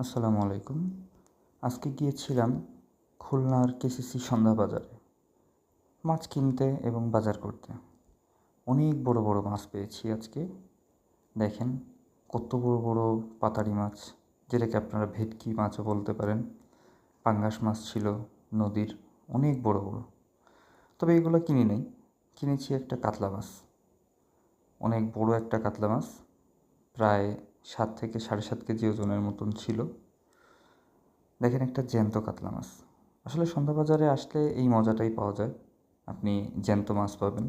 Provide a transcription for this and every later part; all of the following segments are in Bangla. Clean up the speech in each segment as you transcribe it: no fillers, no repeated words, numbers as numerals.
আসসালামু আলাইকুম। আজকে গিয়েছিলাম খুলনার কেসিসি সন্ধ্যা বাজারে মাছ কিনতে এবং বাজার করতে। অনেক বড় বড় মাছ পেয়েছি আজকে। দেখেন কত বড় বড় পাতাড়ি মাছ, যেটাকে আপনারা ভেটকি মাছও বলতে পারেন। পাঙ্গাস মাছ ছিল নদীর, অনেক বড় বড়। তবে এগুলো কিনি নাই, কিনেছি একটা কাতলা মাছ, অনেক বড় একটা কাতলা মাছ, প্রায় 7 থেকে 7.5 কেজি ওজনের মতন ছিল। দেখেন একটা জ্যান্ত কাতলা মাছ। আসলে সন্ধ্যা বাজারে আসলে এই মজাটাই পাওয়া যায়, আপনি জ্যান্ত মাছ পাবেন।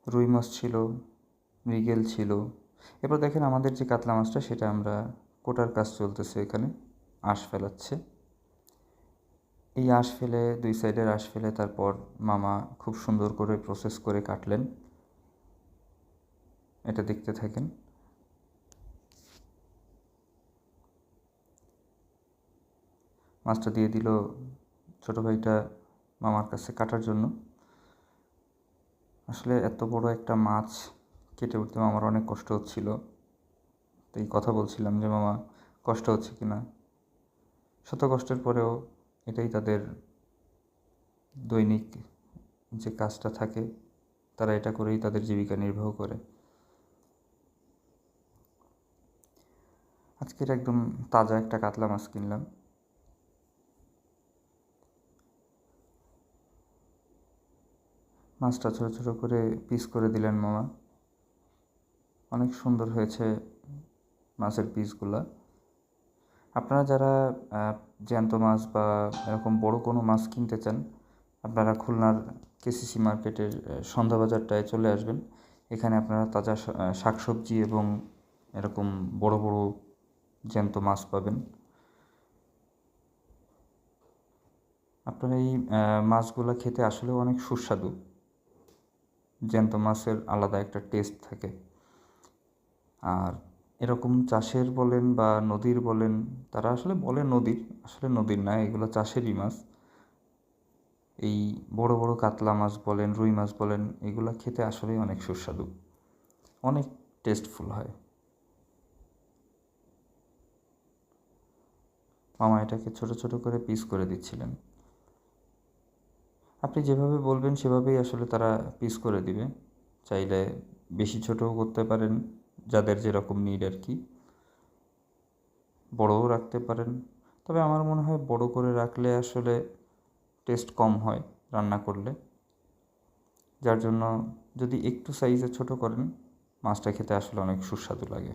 রুই মাছ ছিল, মৃগেল ছিল। এরপর দেখেন আমাদের যে কাতলা মাছটা, সেটা আমরা কোটার কাজ চলতেছে, এখানে আঁশ ফেলাচ্ছে। এই আঁশ ফেলে, 2 সাইডের আঁশ ফেলে তারপর মামা খুব সুন্দর করে প্রসেস করে কাটলেন। এটা দেখতে থাকেন। মাছটা দিয়ে দিল ছোটো ভাইটা মামার কাছে কাটার জন্য। আসলে এত বড় একটা মাছ কেটে উঠতে আমার অনেক কষ্ট হচ্ছিল। তো এই কথা বলছিলাম যে মামা কষ্ট হচ্ছে কি না। শত কষ্টের পরেও এটাই তাদের দৈনিক যে কাজটা থাকে, তারা এটা করেই তাদের জীবিকা নির্বাহ করে। আজকের একদম তাজা একটা কাতলা মাছ কিনলাম। মাছটা ছোটো ছোটো করে পিস করে দিলেন মামা। অনেক সুন্দর হয়েছে মাছের পিসগুলা। আপনারা যারা জ্যান্ত মাছ বা এরকম বড় কোনো মাছ কিনতে চান, আপনারা খুলনার কেসিসি মার্কেটের সন্ধ্যা বাজারটায় চলে আসবেন। এখানে আপনারা তাজা শাকসবজি এবং এরকম বড় বড় জ্যান্ত মাছ পাবেন। আপনারা এই মাছগুলো খেতে আসলেও অনেক সুস্বাদু। জ্যান্ত মাছের আলাদা একটা টেস্ট থাকে। আর এরকম চাষের বলেন বা নদীর বলেন, তারা আসলে বলে নদীর, আসলে নদীর না, এগুলো চাষেরই মাছ। এই বড় বড় কাতলা মাছ বলেন, রুই মাছ বলেন, এগুলো খেতে আসলেই অনেক সুস্বাদু, অনেক টেস্টফুল হয়। মামা এটাকে ছোট ছোট করে পিস করে দিচ্ছিলেন। আপনি যেভাবে বলবেন সেভাবেই আসলে তারা পিস করে দিবে। চাইলে বেশি ছোটও করতে পারেন, যাদের যেরকম নিড আর কি। বড়ও রাখতে পারেন, তবে আমার মনে হয় বড় করে রাখলে আসলে টেস্ট কম হয় রান্না করলে। যার জন্য যদি একটু সাইজে ছোট করেন, মাছটা খেতে আসলে অনেক সুস্বাদু লাগে।